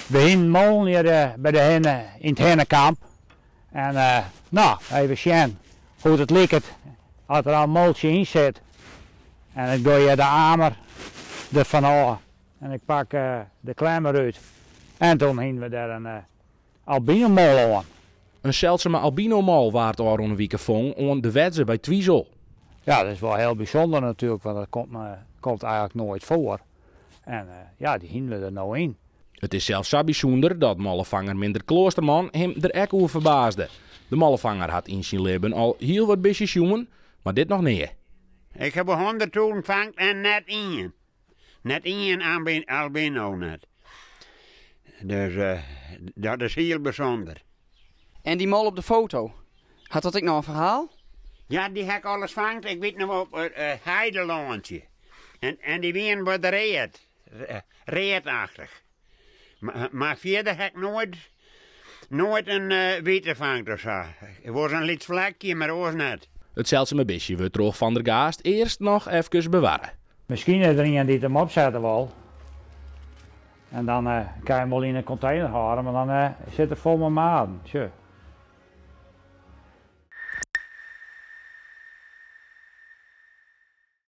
We hingen mol hier bij de hennen in het hennenkamp. En nou, even zien hoe het likt als er al een moltje in zit. En ik doe je de amer ervan af. En ik pak de klemmer uit. En toen hingen we daar een albinomol aan. Een zeldzame albinomol waard al een week vong aan de Wedze bij Twiesel. Ja, dat is wel heel bijzonder natuurlijk, want dat komt eigenlijk nooit voor. En ja, die hingen we er nou in. Het is zelfs zo bijzonder dat mollevanger Minder Kloosterman hem er ook over verbaasde. De mollevanger had in zijn leven al heel wat bisjes jongen, maar dit nog niet. Ik heb 100 toen vangt en net één. Net één albino net. Dus dat is heel bijzonder. En die mol op de foto, had dat ik nog een verhaal? Ja, die heb ik alles vangt. Ik weet nog op het heidelandje. En die wien bij de reetachtig. Maar verder heb ik nooit een witte vangt of zo. Het was een licht vlekje, maar dat was net. Het zeldzame bisje wordt terug van der Gaast eerst nog even bewaren. Misschien is er iemand die het hem opzetten wil. En dan kan je hem wel in een container houden, maar dan zit er vol met maden. Tje.